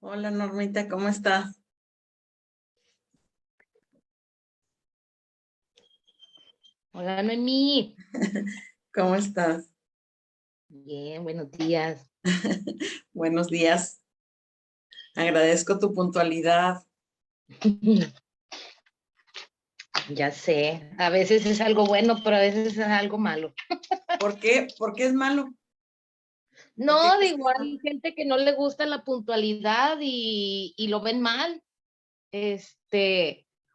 Hola Normita, ¿cómo estás? Hola, Noemí. ¿Cómo estás? Bien, buenos días. Buenos días. Agradezco tu puntualidad. Ya sé, a veces es algo bueno, pero a veces es algo malo. ¿Por qué? ¿Por qué es malo? ¿Por qué No, crees que digo, es malo? hay gente que no le gusta la puntualidad y lo ven mal.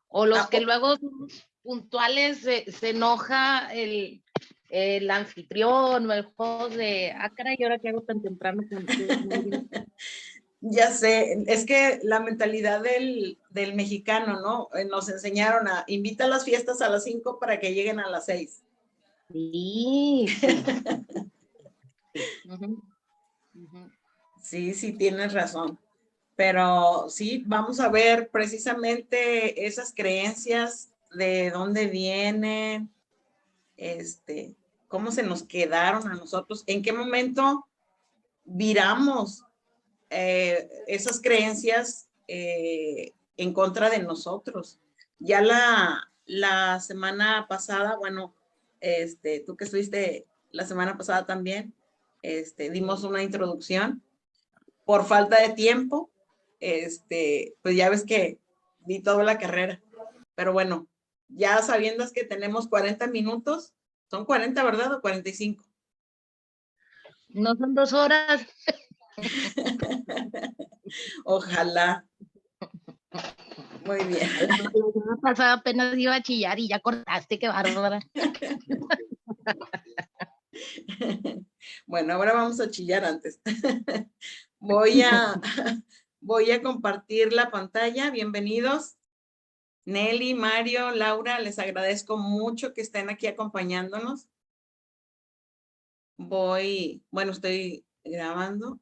O los Ah, que luego son puntuales se enoja el anfitrión o el host de, caray, ¿y ahora qué hago tan temprano? ya sé, es que la mentalidad del mexicano, ¿no? Nos enseñaron a invita a las fiestas a las 5 para que lleguen a las 6. Sí, sí, sí. Sí, sí, tienes razón. Pero sí, vamos a ver precisamente esas creencias, de dónde vienen, cómo se nos quedaron a nosotros, en qué momento viramos esas creencias en contra de nosotros. Ya la semana pasada, bueno, tú que estuviste la semana pasada también, dimos una introducción por falta de tiempo, pues ya ves que di toda la carrera, pero bueno, ya sabiendo que tenemos 40 minutos, son 40, ¿verdad? O 45. No son 2 horas. Ojalá. Muy bien. La semana pasada apenas iba a chillar y ya cortaste, qué bárbara. Bueno, ahora vamos a chillar antes. Voy a, voy a compartir la pantalla. Bienvenidos. Nelly, Mario, Laura, les agradezco mucho que estén aquí acompañándonos. Bueno, estoy grabando.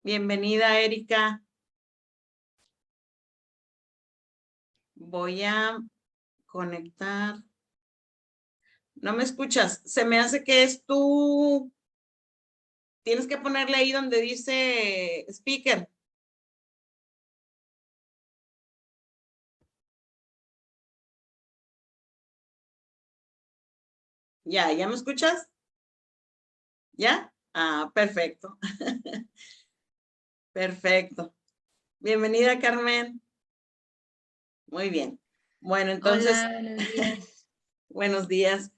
Bienvenida, Erika. Voy a conectar. No me escuchas. Se me hace que es tú. Tienes que ponerle ahí donde dice speaker. ¿Ya me escuchas? ¿Ya? Ah, perfecto. Perfecto. Bienvenida, Carmen. Muy bien. Bueno, entonces, Hola, buenos días. buenos días.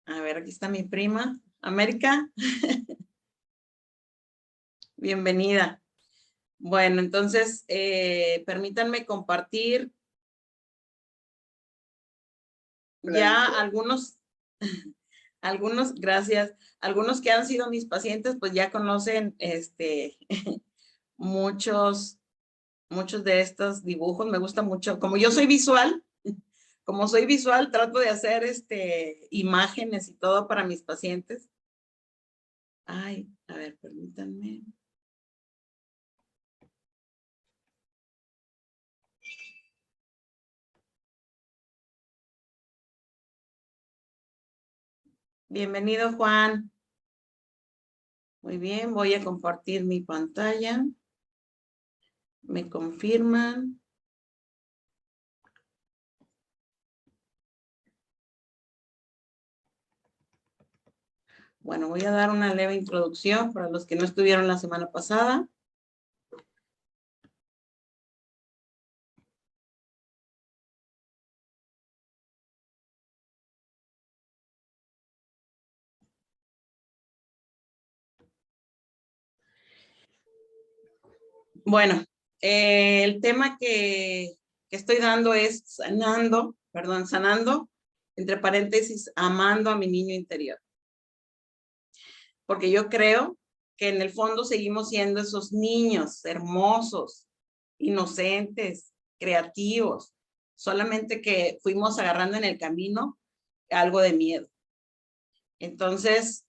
A ver, aquí está mi prima. América, bienvenida. Bueno, entonces, permítanme compartir ya gracias, algunos que han sido mis pacientes, pues ya conocen muchos, muchos de estos dibujos. Me gusta mucho. Como soy visual, trato de hacer imágenes y todo para mis pacientes. Ay, a ver, permítanme. Bienvenido, Juan. Muy bien, voy a compartir mi pantalla. Me confirman. Bueno, voy a dar una leve introducción para los que no estuvieron la semana pasada. Bueno, el tema que estoy dando es sanando, entre paréntesis, amando a mi niño interior. Porque yo creo que en el fondo seguimos siendo esos niños hermosos, inocentes, creativos, solamente que fuimos agarrando en el camino algo de miedo. Entonces,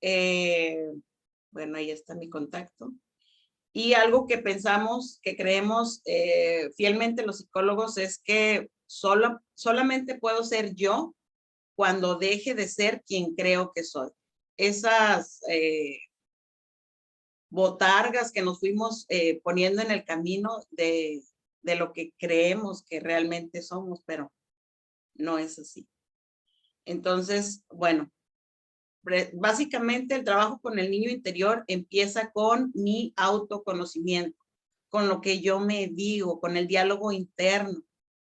bueno, ahí está mi contacto. Y algo que pensamos, que creemos fielmente los psicólogos es que solamente puedo ser yo cuando deje de ser quien creo que soy. Esas botargas que nos fuimos poniendo en el camino de lo que creemos que realmente somos, pero no es así. Entonces, bueno, básicamente el trabajo con el niño interior empieza con mi autoconocimiento, con lo que yo me digo, con el diálogo interno,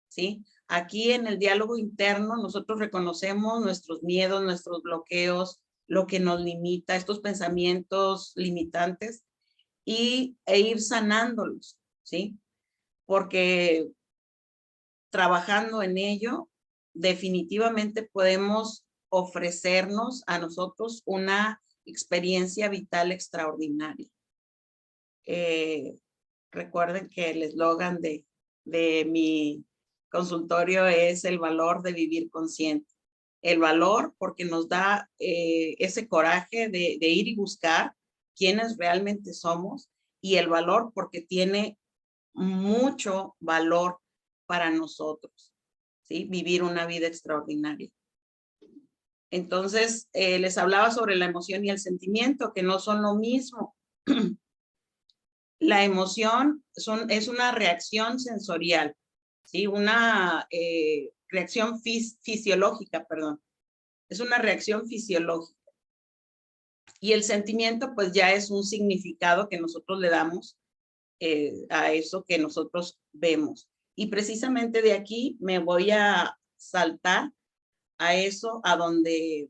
¿sí? Aquí en el diálogo interno nosotros reconocemos nuestros miedos, nuestros bloqueos, lo que nos limita, estos pensamientos limitantes e ir sanándolos, ¿sí? Porque trabajando en ello, definitivamente podemos ofrecernos a nosotros una experiencia vital extraordinaria. Recuerden que el eslogan de mi consultorio es el valor de vivir consciente. El valor porque nos da ese coraje de ir y buscar quiénes realmente somos, y el valor porque tiene mucho valor para nosotros, ¿sí? Vivir una vida extraordinaria. Entonces, les hablaba sobre la emoción y el sentimiento, que no son lo mismo. La emoción es una reacción sensorial, ¿sí? Una reacción fisiológica, perdón. Es una reacción fisiológica. Y el sentimiento, pues ya es un significado que nosotros le damos a eso que nosotros vemos. Y precisamente de aquí me voy a saltar a eso, a donde,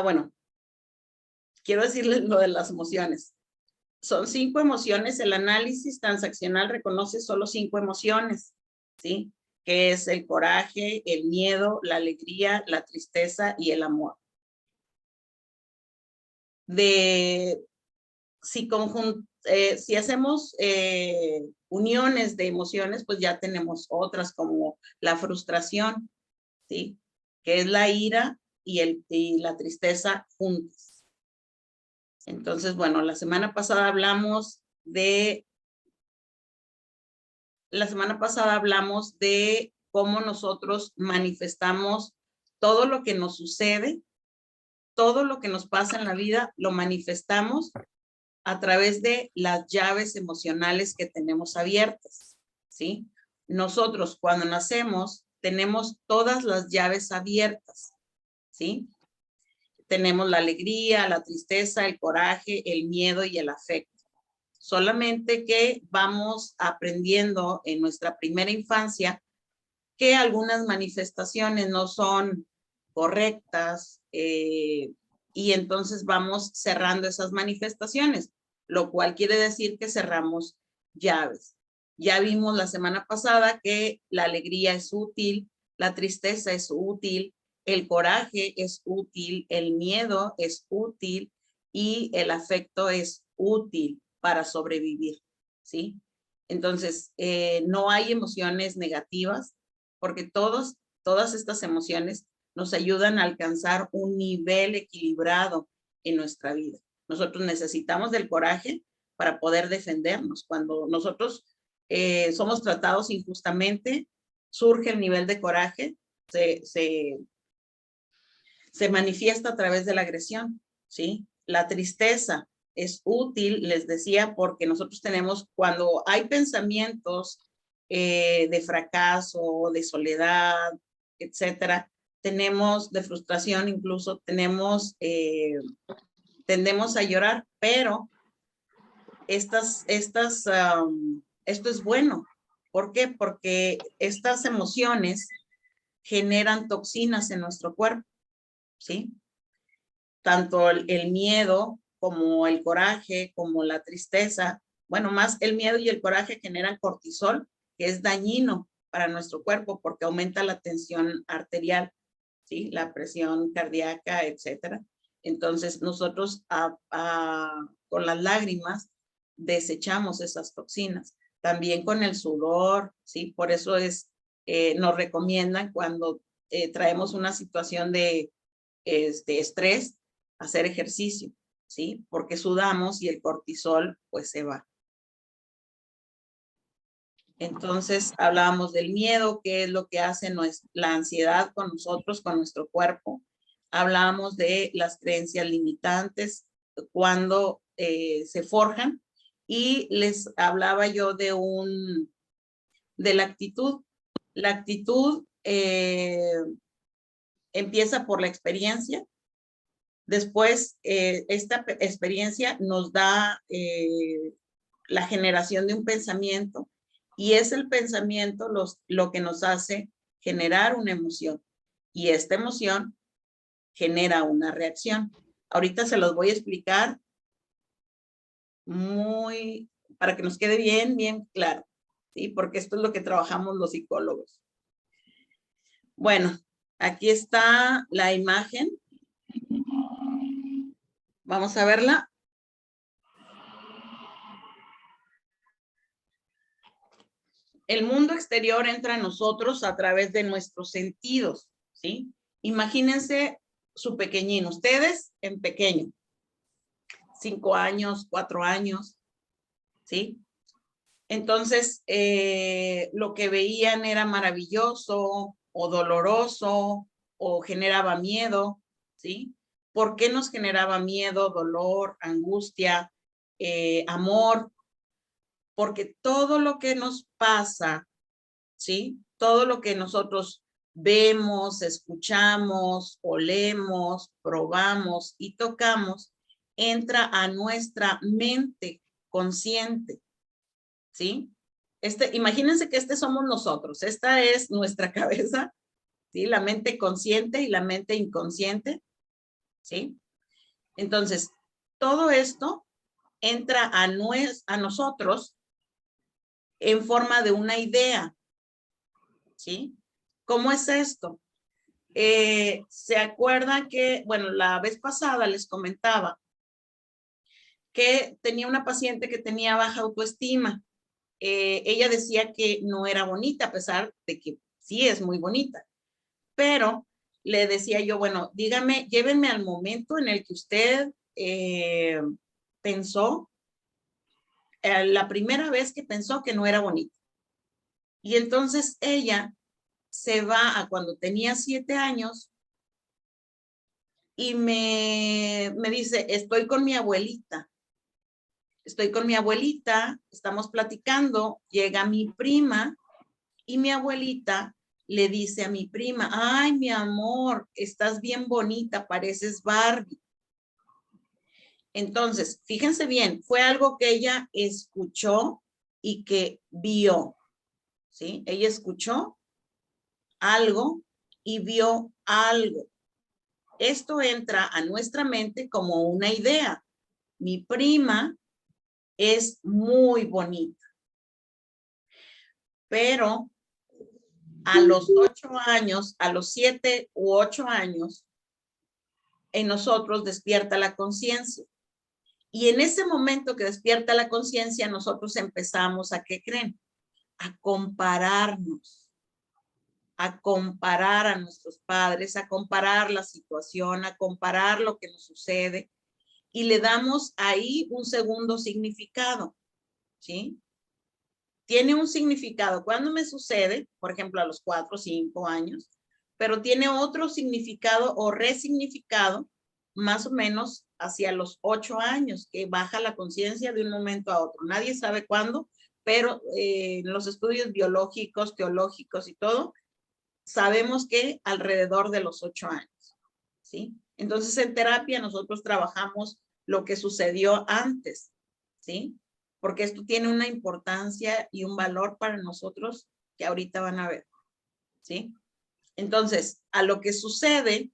bueno, quiero decirles lo de las emociones. Son 5 emociones. El análisis transaccional reconoce solo 5 emociones, ¿sí? Que es el coraje, el miedo, la alegría, la tristeza y el amor. Si hacemos uniones de emociones, pues ya tenemos otras como la frustración, ¿sí? Que es la ira y la tristeza juntas. Entonces, bueno, la semana pasada hablamos de cómo nosotros manifestamos todo lo que nos sucede, todo lo que nos pasa en la vida, lo manifestamos a través de las llaves emocionales que tenemos abiertas, ¿sí? Nosotros cuando nacemos tenemos todas las llaves abiertas, ¿sí? Tenemos la alegría, la tristeza, el coraje, el miedo y el afecto. Solamente que vamos aprendiendo en nuestra primera infancia que algunas manifestaciones no son correctas, y entonces vamos cerrando esas manifestaciones, lo cual quiere decir que cerramos llaves. Ya vimos la semana pasada que la alegría es útil, la tristeza es útil, el coraje es útil, el miedo es útil y el afecto es útil para sobrevivir, ¿sí? Entonces, no hay emociones negativas, porque todas estas emociones nos ayudan a alcanzar un nivel equilibrado en nuestra vida. Nosotros necesitamos del coraje para poder defendernos. Cuando nosotros somos tratados injustamente, surge el nivel de coraje, se manifiesta a través de la agresión, ¿sí? La tristeza es útil, les decía, porque nosotros tenemos, cuando hay pensamientos de fracaso, de soledad, etcétera, tenemos de frustración, incluso tendemos a llorar, pero esto es bueno. ¿Por qué? Porque estas emociones generan toxinas en nuestro cuerpo, ¿sí? Tanto el miedo como el coraje, como la tristeza, bueno, más el miedo y el coraje generan cortisol, que es dañino para nuestro cuerpo porque aumenta la tensión arterial, ¿sí? La presión cardíaca, etcétera. Entonces nosotros con las lágrimas desechamos esas toxinas. También con el sudor, ¿sí? Por eso nos recomiendan cuando traemos una situación de estrés, hacer ejercicio, ¿sí? Porque sudamos y el cortisol pues se va. Entonces hablábamos del miedo, qué es lo que hace la ansiedad con nosotros, con nuestro cuerpo. Hablábamos de las creencias limitantes, cuando se forjan. Y les hablaba yo de la actitud. La actitud empieza por la experiencia. Después, esta experiencia nos da la generación de un pensamiento, y es el pensamiento lo que nos hace generar una emoción, y esta emoción genera una reacción. Ahorita se los voy a explicar para que nos quede bien, bien claro, ¿sí? Porque esto es lo que trabajamos los psicólogos. Bueno, aquí está la imagen. Vamos a verla. El mundo exterior entra a nosotros a través de nuestros sentidos, ¿sí? Imagínense su pequeñín, ustedes en pequeño, 5 años, 4 años, ¿sí? Entonces, lo que veían era maravilloso o doloroso o generaba miedo, ¿sí? ¿Por qué nos generaba miedo, dolor, angustia, amor? Porque todo lo que nos pasa, ¿sí? Todo lo que nosotros vemos, escuchamos, olemos, probamos y tocamos, entra a nuestra mente consciente, ¿sí? Imagínense que somos nosotros, esta es nuestra cabeza, ¿sí? La mente consciente y la mente inconsciente, ¿sí? Entonces, todo esto entra a nosotros en forma de una idea, ¿sí? ¿Cómo es esto? ¿Se acuerdan que, bueno, la vez pasada les comentaba que tenía una paciente que tenía baja autoestima? Ella decía que no era bonita, a pesar de que sí es muy bonita, pero le decía yo, bueno, dígame, llévenme al momento en el que usted pensó, la primera vez que pensó que no era bonita. Y entonces ella se va a cuando tenía 7 años y me dice, estoy con mi abuelita, estamos platicando, llega mi prima y mi abuelita le dice a mi prima, ay, mi amor, estás bien bonita, pareces Barbie. Entonces, fíjense bien, fue algo que ella escuchó y que vio, ¿sí? Ella escuchó algo y vio algo. Esto entra a nuestra mente como una idea. Mi prima es muy bonita, pero a los 8 años, a los 7 u 8 años, en nosotros despierta la conciencia. Y en ese momento que despierta la conciencia, nosotros empezamos a, ¿qué creen? A compararnos, a comparar a nuestros padres, a comparar la situación, a comparar lo que nos sucede, y le damos ahí un segundo significado, ¿sí? Tiene un significado cuando me sucede, por ejemplo, a los 4 o 5 años, pero tiene otro significado o resignificado más o menos hacia los 8 años, que baja la conciencia de un momento a otro. Nadie sabe cuándo, pero en los estudios biológicos, teológicos y todo, sabemos que alrededor de los 8 años, ¿sí? Entonces, en terapia nosotros trabajamos lo que sucedió antes, ¿sí? Porque esto tiene una importancia y un valor para nosotros que ahorita van a ver, ¿sí? Entonces, a lo que sucede,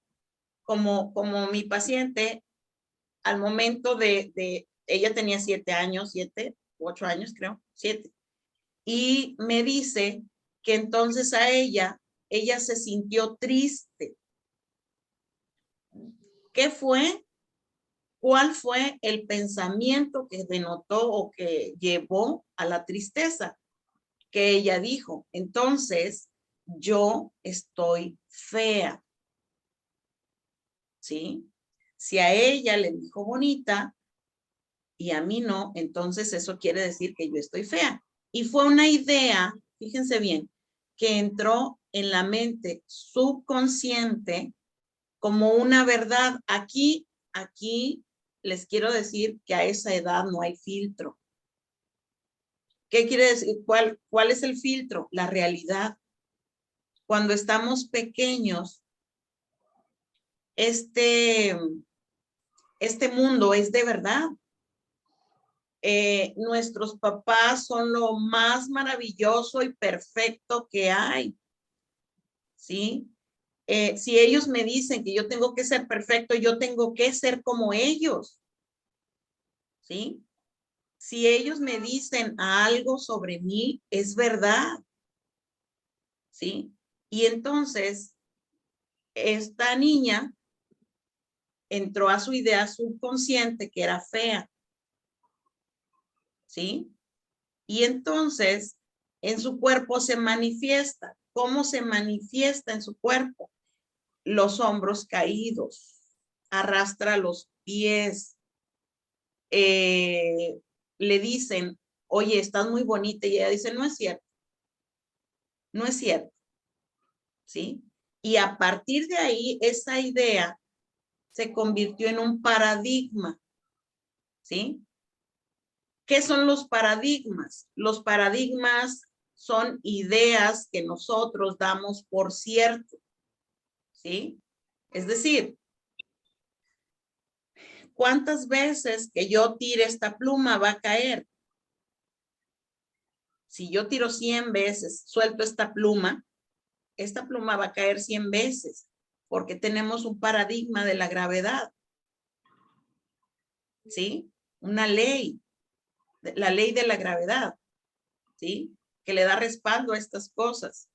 como mi paciente, al momento ella tenía 7 años, 7, 8 años creo, 7, y me dice que entonces ella se sintió triste. ¿Qué fue? ¿Cuál fue el pensamiento que denotó o que llevó a la tristeza? Que ella dijo, entonces yo estoy fea, ¿sí? Si a ella le dijo bonita y a mí no, entonces eso quiere decir que yo estoy fea. Y fue una idea, fíjense bien, que entró en la mente subconsciente como una verdad. Aquí les quiero decir que a esa edad no hay filtro. ¿Qué quiere decir? ¿Cuál es el filtro? La realidad. Cuando estamos pequeños, este mundo es de verdad. Nuestros papás son lo más maravilloso y perfecto que hay, ¿sí? Si ellos me dicen que yo tengo que ser perfecto, yo tengo que ser como ellos, ¿sí? Si ellos me dicen algo sobre mí, es verdad, ¿sí? Y entonces, esta niña entró a su idea subconsciente que era fea, ¿sí? Y entonces, en su cuerpo se manifiesta. ¿Cómo se manifiesta en su cuerpo? Los hombros caídos, arrastra los pies, le dicen, oye, estás muy bonita, y ella dice, no es cierto, no es cierto, ¿sí? Y a partir de ahí, esa idea se convirtió en un paradigma, ¿sí? ¿Qué son los paradigmas? Los paradigmas son ideas que nosotros damos por cierto, ¿sí? Es decir, ¿cuántas veces que yo tire esta pluma va a caer? Si yo tiro 100 veces, suelto esta pluma va a caer 100 veces, porque tenemos un paradigma de la gravedad, ¿sí? Una ley, la ley de la gravedad, ¿sí? Que le da respaldo a estas cosas.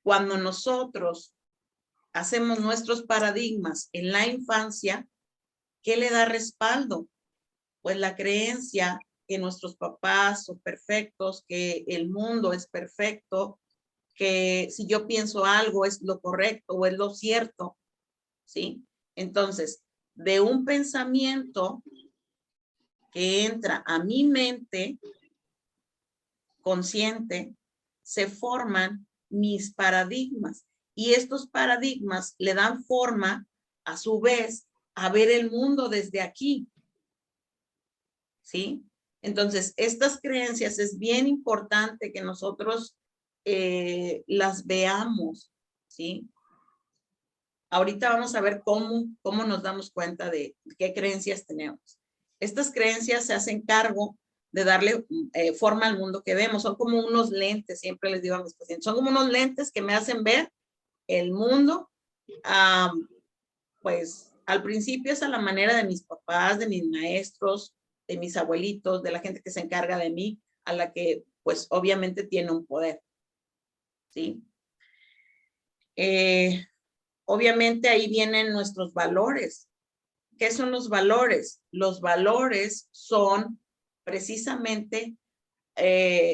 Cuando nosotros hacemos nuestros paradigmas en la infancia, ¿qué le da respaldo? Pues la creencia que nuestros papás son perfectos, que el mundo es perfecto, que si yo pienso algo es lo correcto o es lo cierto, ¿sí? Entonces, de un pensamiento que entra a mi mente consciente, se forman mis paradigmas. Y estos paradigmas le dan forma, a su vez, a ver el mundo desde aquí, ¿sí? Entonces, estas creencias es bien importante que nosotros las veamos, ¿sí? Ahorita vamos a ver cómo nos damos cuenta de qué creencias tenemos. Estas creencias se hacen cargo de darle forma al mundo que vemos. Son como unos lentes, siempre les digo a mis pacientes, son como unos lentes que me hacen ver el mundo, pues al principio es a la manera de mis papás, de mis maestros, de mis abuelitos, de la gente que se encarga de mí, a la que pues obviamente tiene un poder, ¿sí? Obviamente ahí vienen nuestros valores. ¿Qué son los valores? Los valores son precisamente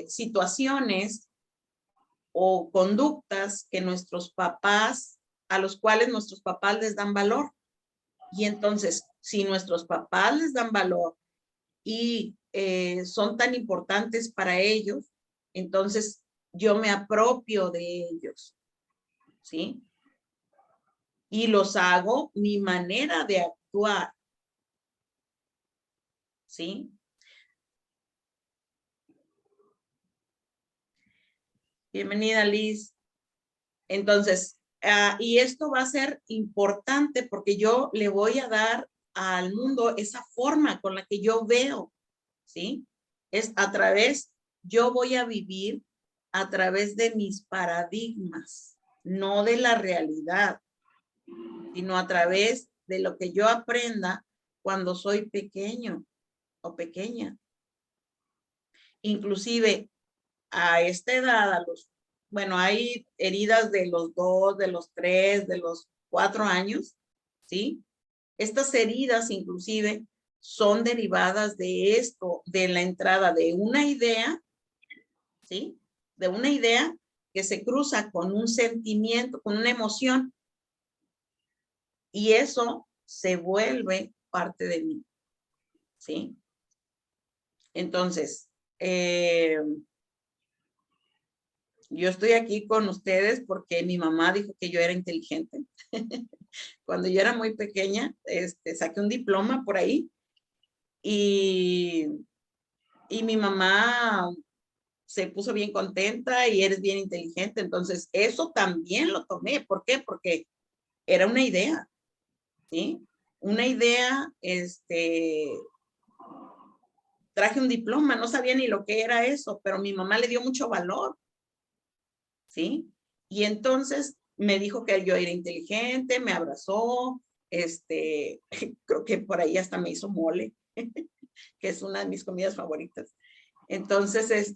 situaciones o conductas que nuestros papás, a los cuales nuestros papás les dan valor. Y entonces, si nuestros papás les dan valor y son tan importantes para ellos, entonces yo me apropio de ellos, ¿sí? Y los hago mi manera de actuar, ¿sí? Bienvenida, Liz. Entonces, y esto va a ser importante porque yo le voy a dar al mundo esa forma con la que yo veo, ¿sí? Es a través, yo voy a vivir a través de mis paradigmas, no de la realidad, sino a través de lo que yo aprenda cuando soy pequeño o pequeña. Inclusive a esta edad, bueno, hay heridas de los 2, de los 3, de los 4 años, ¿sí? Estas heridas inclusive son derivadas de esto, de la entrada de una idea, ¿sí? De una idea que se cruza con un sentimiento, con una emoción, y eso se vuelve parte de mí, ¿sí? Entonces, yo estoy aquí con ustedes porque mi mamá dijo que yo era inteligente. Cuando yo era muy pequeña, saqué un diploma por ahí y mi mamá se puso bien contenta y eres bien inteligente. Entonces, eso también lo tomé. ¿Por qué? Porque era una idea, ¿sí? Una idea, traje un diploma, no sabía ni lo que era eso, pero mi mamá le dio mucho valor, ¿sí? Y entonces me dijo que yo era inteligente, me abrazó, creo que por ahí hasta me hizo mole, que es una de mis comidas favoritas. Entonces,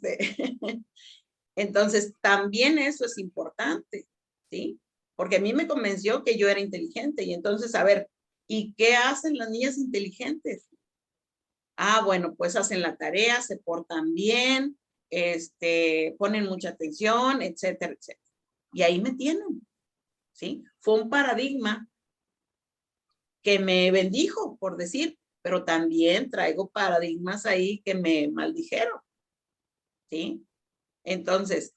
entonces también eso es importante, ¿sí? Porque a mí me convenció que yo era inteligente y entonces, a ver, ¿y qué hacen las niñas inteligentes? Ah, bueno, pues hacen la tarea, se portan bien, ponen mucha atención, etcétera, etcétera. Y ahí me tienen, ¿sí? Fue un paradigma que me bendijo, por decir, pero también traigo paradigmas ahí que me maldijeron, ¿sí? Entonces,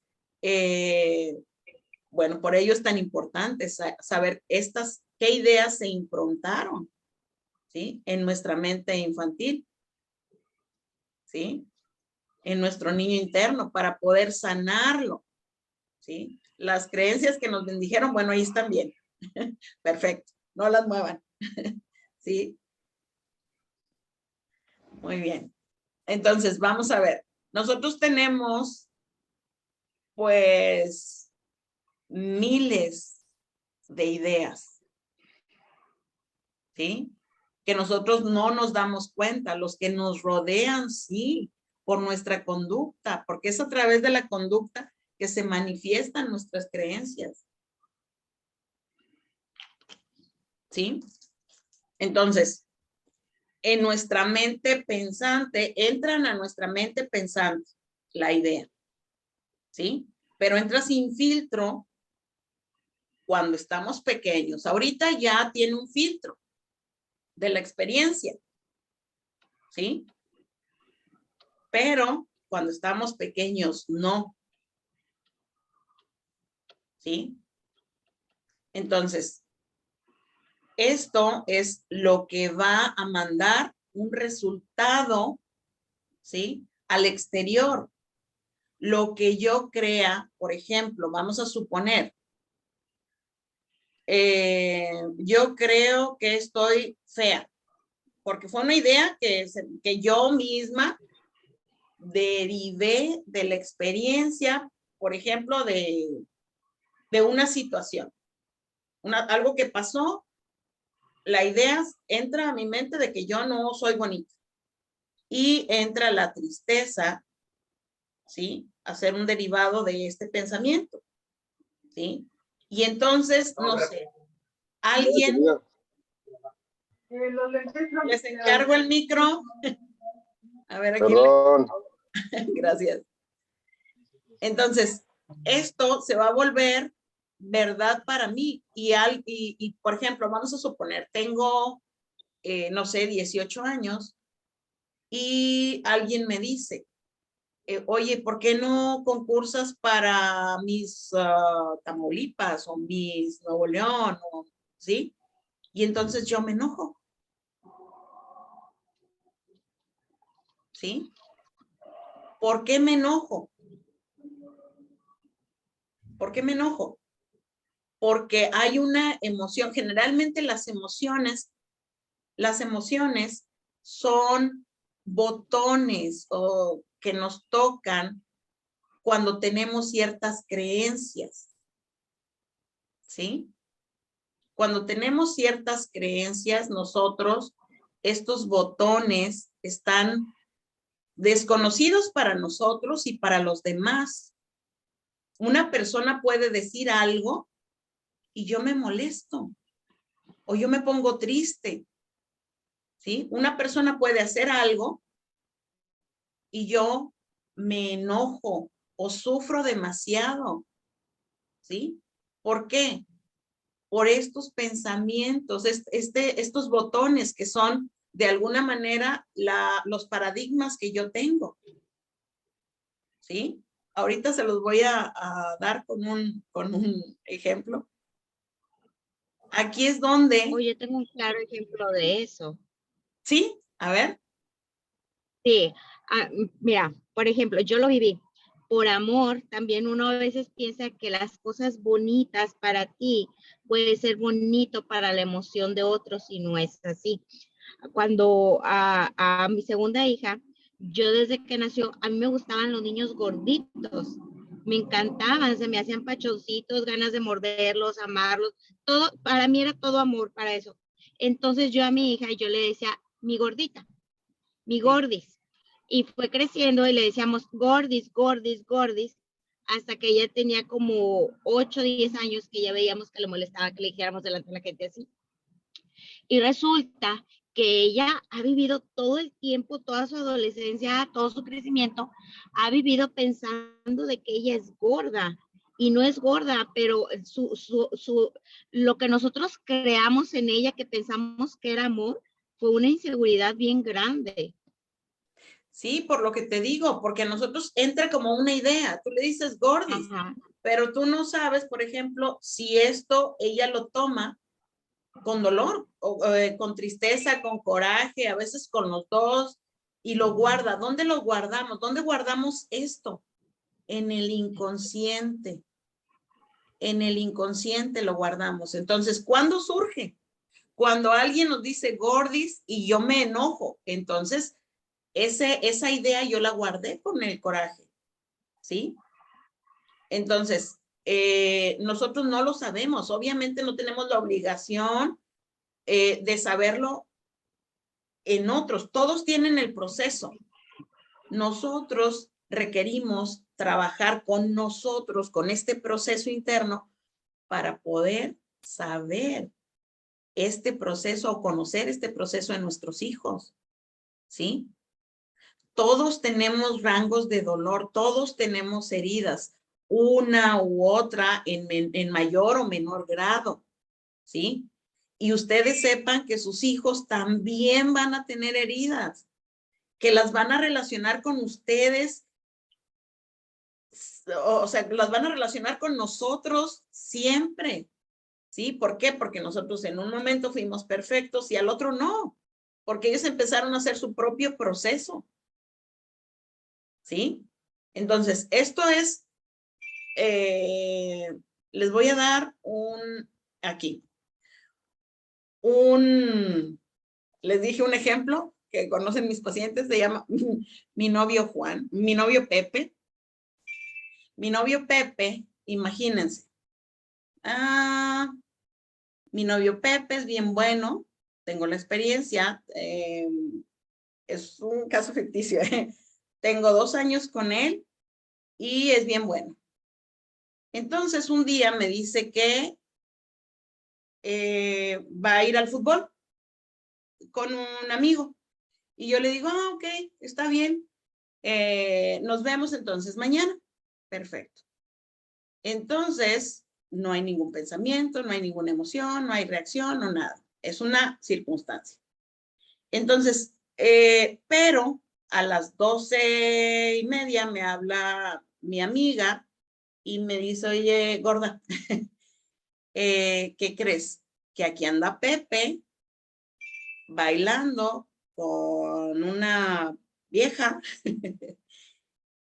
bueno, por ello es tan importante saber qué ideas se improntaron, ¿sí? En nuestra mente infantil, ¿sí? En nuestro niño interno para poder sanarlo, ¿sí? Las creencias que nos bendijeron, bueno, ahí están bien. Perfecto, no las muevan, ¿sí? Muy bien. Entonces, vamos a ver. Nosotros tenemos, pues, miles de ideas, ¿sí? Que nosotros no nos damos cuenta, los que nos rodean, sí, por nuestra conducta, porque es a través de la conducta que se manifiestan nuestras creencias, ¿sí? Entonces, en nuestra mente pensante, entran a nuestra mente pensante la idea, ¿sí? Pero entra sin filtro cuando estamos pequeños. Ahorita ya tiene un filtro de la experiencia, ¿sí? Pero cuando estamos pequeños, no, ¿sí? Entonces, esto es lo que va a mandar un resultado, ¿sí? Al exterior. Lo que yo crea, por ejemplo, vamos a suponer, yo creo que estoy fea, porque fue una idea que yo misma derivé de la experiencia, por ejemplo, de una situación, algo que pasó, la idea entra a mi mente de que yo no soy bonita y entra la tristeza, ¿sí? A ser un derivado de este pensamiento, ¿sí? Y entonces, no sé, alguien, les encargo el micro. A ver, aquí. Perdón. Gracias. Entonces, esto se va a volver verdad para mí. Y por ejemplo, vamos a suponer, tengo, no sé, 18 años y alguien me dice, oye, ¿por qué no concursas para mis Tamaulipas o mis Nuevo León? ¿Sí? Y entonces yo me enojo. ¿Sí? ¿Por qué me enojo? ¿Por qué me enojo? Porque hay una emoción. Generalmente las emociones son botones o que nos tocan cuando tenemos ciertas creencias. ¿Sí? Cuando tenemos ciertas creencias, nosotros, estos botones están desconocidos para nosotros y para los demás. Una persona puede decir algo y yo me molesto o yo me pongo triste, ¿sí? Una persona puede hacer algo y yo me enojo o sufro demasiado, ¿sí? ¿Por qué? Por estos pensamientos, estos botones que son de alguna manera los paradigmas que yo tengo, ¿sí? Ahorita se los voy a dar con un ejemplo. aquí es donde, Oye, tengo un claro ejemplo de eso. ¿sí? A ver. Sí, mira, por ejemplo, yo lo viví. Por amor, también uno a veces piensa que las cosas bonitas para ti puede ser bonito para la emoción de otros y no es así. Cuando a mi segunda hija, yo desde que nació, a mí me gustaban los niños gorditos. Me encantaban, se me hacían pachoncitos, ganas de morderlos, amarlos. Todo, para mí era todo amor para eso. Entonces yo a mi hija, yo le decía, mi gordita, mi Sí. gordis. Y fue creciendo y le decíamos gordis, gordis, gordis, hasta que ella tenía como 8 o 10 años que ya veíamos que le molestaba que le dijéramos delante de la gente así. Y resulta que ella ha vivido todo el tiempo, toda su adolescencia, todo su crecimiento, ha vivido pensando de que ella es gorda. Y no es gorda, pero lo que nosotros creamos en ella, que pensamos que era amor, fue una inseguridad bien grande. Sí, por lo que te digo, porque a nosotros entra como una idea, tú le dices gordis, Ajá. pero tú no sabes, por ejemplo, si esto ella lo toma con dolor, o con tristeza, con coraje, a veces con los dos, y lo guarda. ¿Dónde lo guardamos? ¿Dónde guardamos esto? En el inconsciente. En el inconsciente lo guardamos. Entonces, ¿cuándo surge? Cuando alguien nos dice gordis y yo me enojo. Entonces, esa idea yo la guardé con el coraje, ¿sí? Entonces, nosotros no lo sabemos. Obviamente no tenemos la obligación de saberlo en otros. Todos tienen el proceso. Nosotros requerimos trabajar con nosotros, con este proceso interno, para poder saber este proceso o conocer este proceso en nuestros hijos, ¿sí? Todos tenemos rangos de dolor, todos tenemos heridas, una u otra en mayor o menor grado, ¿sí? Y ustedes sepan que sus hijos también van a tener heridas, que las van a relacionar con ustedes, o sea, las van a relacionar con nosotros siempre, ¿sí? ¿Por qué? Porque nosotros en un momento fuimos perfectos y al otro no, porque ellos empezaron a hacer su propio proceso, ¿sí? Entonces, esto es, les voy a dar aquí, les dije un ejemplo que conocen mis pacientes, se llama mi novio Juan, mi novio Pepe. Mi novio Pepe, imagínense, mi novio Pepe es bien bueno, tengo la experiencia, es un caso ficticio, tengo 2 años con él y es bien bueno. Entonces un día me dice que va a ir al fútbol con un amigo y yo le digo, ok, está bien, nos vemos entonces mañana. Perfecto. Entonces, no hay ningún pensamiento, no hay ninguna emoción, no hay reacción, no nada. Es una circunstancia. Entonces, pero a las 12:30 me habla mi amiga y me dice, oye, gorda, ¿qué crees? Que aquí anda Pepe bailando con una vieja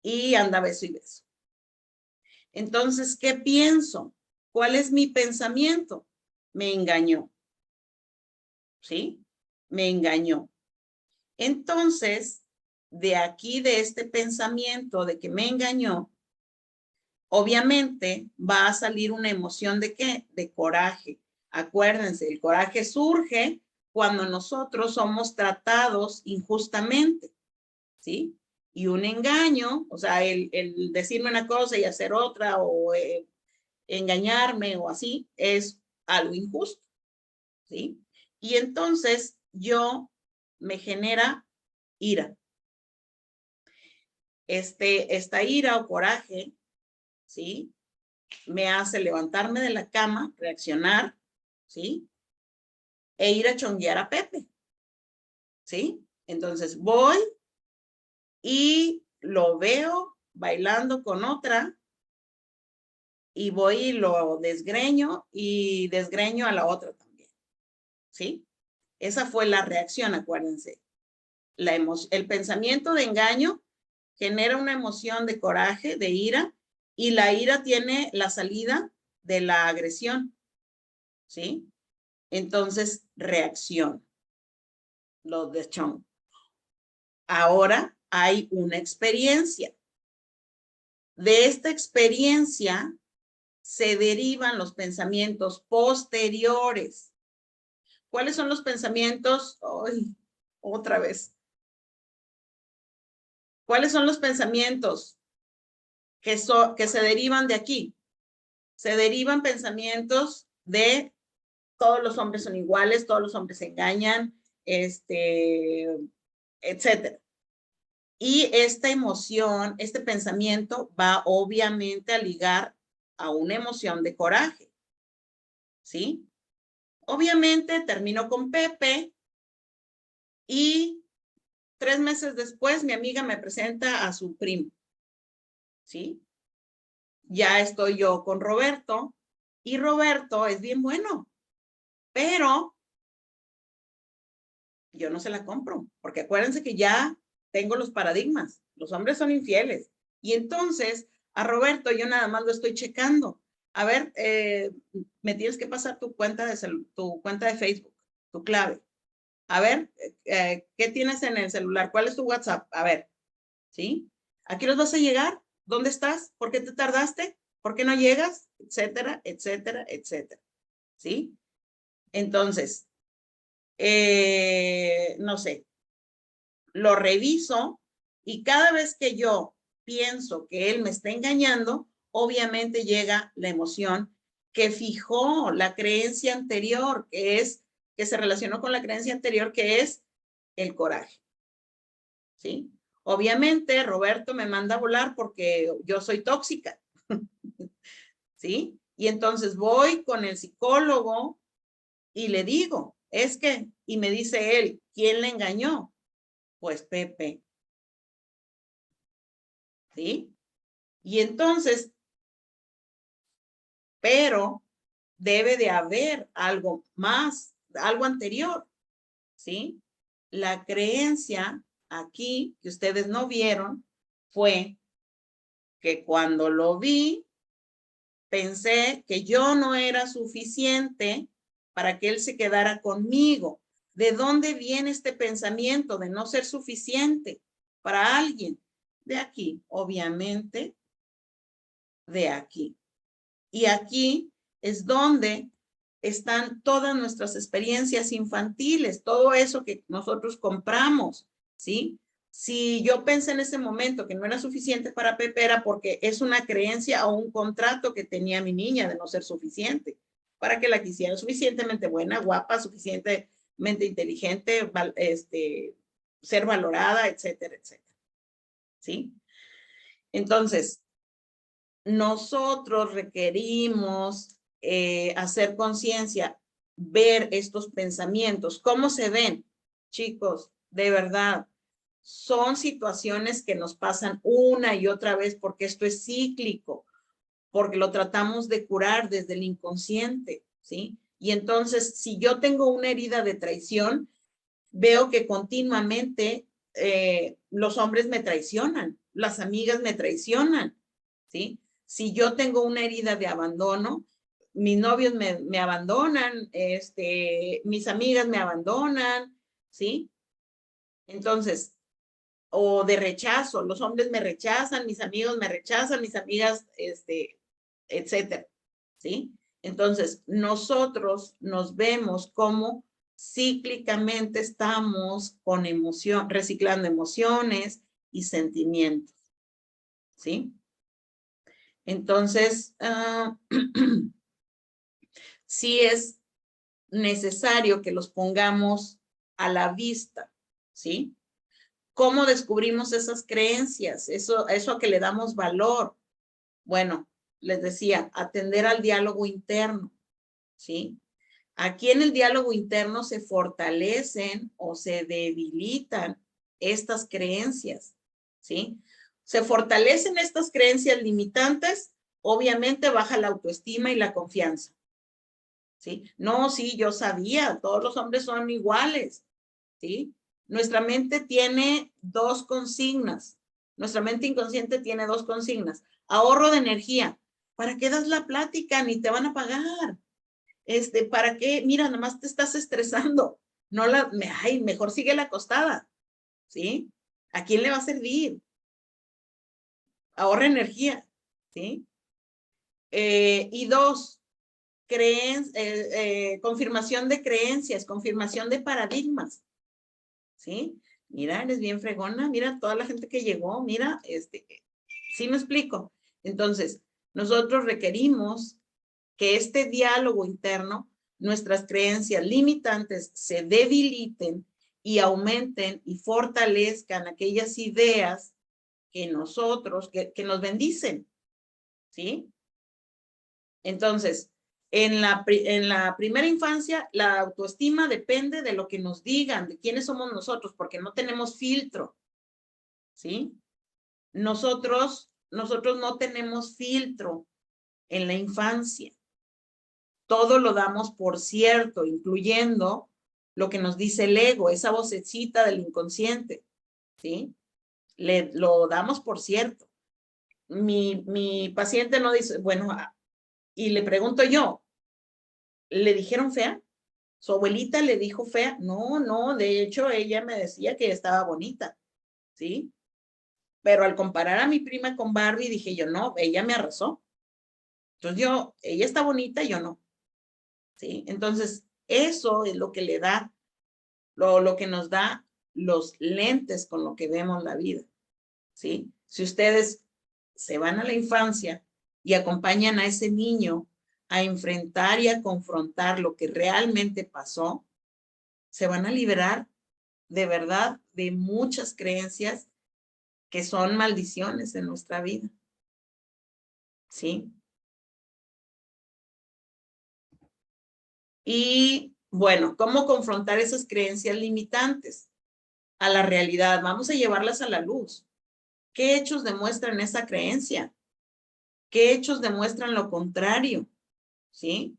y anda beso y beso. Entonces, ¿qué pienso? ¿Cuál es mi pensamiento? Me engañó, ¿sí? Me engañó. Entonces, de aquí, de este pensamiento de que me engañó, obviamente va a salir una emoción de ¿qué? De coraje. Acuérdense, el coraje surge cuando nosotros somos tratados injustamente, ¿sí? Y un engaño, o sea, el decirme una cosa y hacer otra, o engañarme o así, es algo injusto, ¿sí? Y entonces yo me genera ira. Esta ira o coraje, ¿sí? Me hace levantarme de la cama, reaccionar, ¿sí? E ir a chonguear a Pepe, ¿sí? Entonces voy y lo veo bailando con otra y voy y lo desgreño y desgreño a la otra también, ¿sí? Esa fue la reacción, acuérdense. El pensamiento de engaño genera una emoción de coraje, de ira, y la ira tiene la salida de la agresión, ¿sí? Entonces, reacción. Los de Chong. Ahora hay una experiencia. De esta experiencia se derivan los pensamientos posteriores. ¿Cuáles son los pensamientos? Ay, otra vez. ¿Cuáles son los pensamientos que se derivan de aquí? Se derivan pensamientos de todos los hombres son iguales, todos los hombres se engañan, etcétera. Y esta emoción, este pensamiento va obviamente a ligar a una emoción de coraje, ¿sí? Obviamente termino con Pepe y 3 meses después mi amiga me presenta a su primo, ¿sí? Ya estoy yo con Roberto y Roberto es bien bueno, pero yo no se la compro, porque acuérdense que ya tengo los paradigmas, los hombres son infieles. Y entonces a Roberto yo nada más lo estoy checando. A ver, me tienes que pasar tu cuenta de Facebook, tu clave. A ver, ¿qué tienes en el celular? ¿Cuál es tu WhatsApp? A ver, ¿sí? ¿A qué hora vas a llegar? ¿Dónde estás? ¿Por qué te tardaste? ¿Por qué no llegas? Etcétera, etcétera, etcétera. ¿Sí? Entonces, no sé, lo reviso y cada vez que yo pienso que él me está engañando, obviamente llega la emoción que fijó la creencia anterior, que se relacionó con la creencia anterior, que es el coraje. ¿Sí? Obviamente Roberto me manda a volar porque yo soy tóxica. ¿Sí? Y entonces voy con el psicólogo y le digo, y me dice él, ¿quién le engañó? Pues Pepe. ¿Sí? Y entonces, pero debe de haber algo más, algo anterior, ¿sí? La creencia aquí que ustedes no vieron fue que cuando lo vi, pensé que yo no era suficiente para que él se quedara conmigo. ¿De dónde viene este pensamiento de no ser suficiente para alguien? De aquí, obviamente, de aquí. Y aquí es donde están todas nuestras experiencias infantiles, todo eso que nosotros compramos, ¿sí? Si yo pensé en ese momento que no era suficiente para Pepe, era porque es una creencia o un contrato que tenía mi niña de no ser suficiente para que la quisiera, suficientemente buena, guapa, suficientemente inteligente, ser valorada, etcétera, etcétera. ¿Sí? Entonces, nosotros requerimos hacer conciencia, ver estos pensamientos. ¿Cómo se ven? Chicos, de verdad, son situaciones que nos pasan una y otra vez porque esto es cíclico, porque lo tratamos de curar desde el inconsciente, ¿sí? Y entonces, si yo tengo una herida de traición, veo que continuamente los hombres me traicionan, las amigas me traicionan, ¿sí? Si yo tengo una herida de abandono, mis novios me abandonan, mis amigas me abandonan, ¿sí? Entonces, o de rechazo, los hombres me rechazan, mis amigos me rechazan, mis amigas, etcétera, ¿sí? Entonces, nosotros nos vemos como cíclicamente estamos con reciclando emociones y sentimientos, ¿sí? Entonces, sí es necesario que los pongamos a la vista, ¿sí? ¿Cómo descubrimos esas creencias? Eso a que le damos valor. Bueno, les decía, atender al diálogo interno, ¿sí? Aquí en el diálogo interno se fortalecen o se debilitan estas creencias, ¿sí? Se fortalecen estas creencias limitantes obviamente baja la autoestima y la confianza. ¿Sí? No, sí, yo sabía, todos los hombres son iguales. ¿Sí? Nuestra mente tiene dos consignas. Nuestra mente inconsciente tiene dos consignas. Ahorro de energía. ¿Para qué das la plática? Ni te van a pagar. ¿Para qué? Mira, nomás te estás estresando. No ay, mejor sigue la acostada. ¿Sí? ¿A quién le va a servir? Ahorra energía. ¿Sí? Y dos, confirmación de creencias, confirmación de paradigmas. ¿Sí? Mira, eres bien fregona, mira toda la gente que llegó, mira, ¿sí me explico? Entonces, nosotros requerimos que este diálogo interno, nuestras creencias limitantes se debiliten y aumenten y fortalezcan aquellas ideas que nosotros, que nos bendicen, ¿sí? Entonces, en la primera infancia, la autoestima depende de lo que nos digan, de quiénes somos nosotros, porque no tenemos filtro, ¿sí? Nosotros no tenemos filtro en la infancia. Todo lo damos por cierto, incluyendo lo que nos dice el ego, esa vocecita del inconsciente, ¿sí? Lo damos por cierto. Mi paciente no dice, bueno, y le pregunto yo, ¿le dijeron fea? ¿Su abuelita le dijo fea? No, no, de hecho ella me decía que estaba bonita, ¿sí? Pero al comparar a mi prima con Barbie, dije yo, no, ella me arrasó. Entonces ella está bonita, yo no, ¿sí? Entonces, eso es lo que le da, lo que nos da los lentes con lo que vemos la vida, ¿sí? Si ustedes se van a la infancia y acompañan a ese niño a enfrentar y a confrontar lo que realmente pasó, se van a liberar de verdad de muchas creencias que son maldiciones en nuestra vida. ¿Sí? Y bueno, ¿cómo confrontar esas creencias limitantes a la realidad? Vamos a llevarlas a la luz. ¿Qué hechos demuestran esa creencia? ¿Qué hechos demuestran lo contrario? ¿Sí?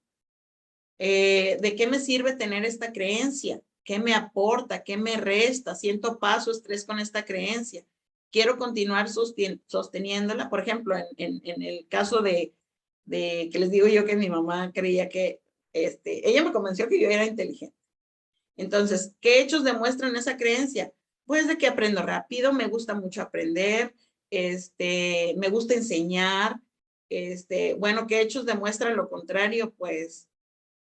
¿De qué me sirve tener esta creencia? ¿Qué me aporta? ¿Qué me resta? ¿Siento paz o estrés con esta creencia? ¿Quiero continuar sosteniéndola? Por ejemplo, en el caso de que les digo yo que mi mamá creía que, ella me convenció que yo era inteligente. Entonces, ¿qué hechos demuestran esa creencia? Pues de que aprendo rápido, me gusta mucho aprender, me gusta enseñar, bueno, ¿qué hechos demuestran lo contrario? Pues,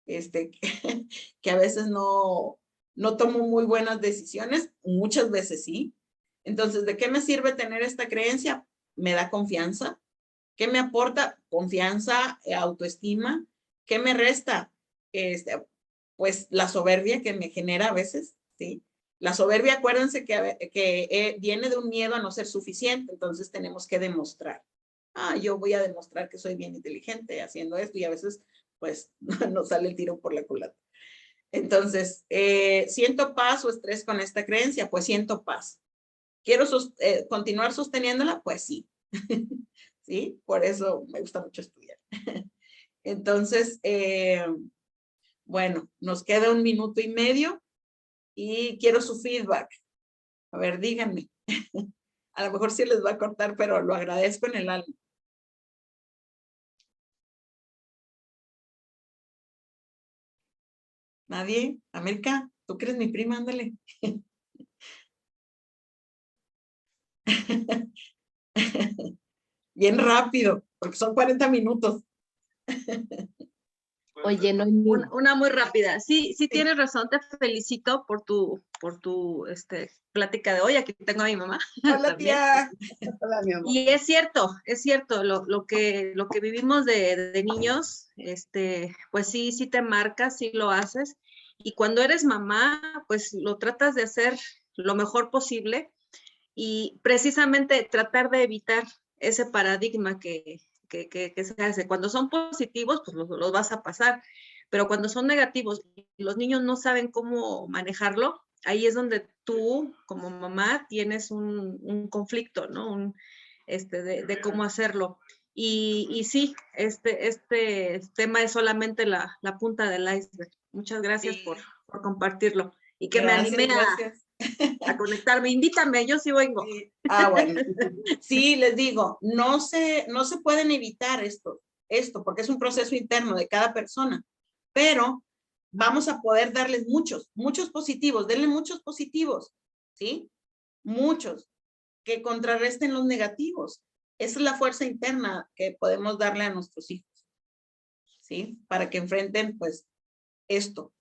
que a veces no tomo muy buenas decisiones, muchas veces sí. Entonces, ¿de qué me sirve tener esta creencia? Me da confianza. ¿Qué me aporta? Confianza, autoestima. ¿Qué me resta? Pues la soberbia que me genera a veces, ¿sí? La soberbia, acuérdense que viene de un miedo a no ser suficiente, entonces tenemos que demostrar. Yo voy a demostrar que soy bien inteligente haciendo esto y a veces pues no sale el tiro por la culata. Entonces, ¿siento paz o estrés con esta creencia? Pues siento paz. ¿Quiero continuar sosteniéndola? Pues sí. ¿Sí? Por eso me gusta mucho estudiar. Entonces, bueno, nos queda 1 minuto y medio y quiero su feedback. A ver, díganme. A lo mejor sí les va a cortar, pero lo agradezco en el alma. ¿Nadie? América, tú que eres mi prima, ándale. Bien rápido, porque son 40 minutos. Oye, no. Una muy rápida. Sí, tienes razón, te felicito por tu plática de hoy. Aquí tengo a mi mamá. Hola, tía. Hola, mi amor. Y es cierto, lo que vivimos de niños, pues sí te marca, sí lo haces. Y cuando eres mamá, pues lo tratas de hacer lo mejor posible y precisamente tratar de evitar ese paradigma que se hace. Cuando son positivos, pues los vas a pasar, pero cuando son negativos y los niños no saben cómo manejarlo, ahí es donde tú, como mamá, tienes un conflicto, ¿no? De cómo hacerlo. Y sí, este tema es solamente la punta del iceberg. Muchas gracias Sí. por compartirlo y que Gracias, me animé gracias. a conectarme. Invítame, yo sí vengo. Sí. Ah, bueno. Sí, les digo, no se pueden evitar esto, porque es un proceso interno de cada persona, pero vamos a poder darles muchos positivos, denle muchos positivos, ¿sí? Muchos, que contrarresten los negativos. Esa es la fuerza interna que podemos darle a nuestros hijos, ¿sí? Para que enfrenten, pues, esto.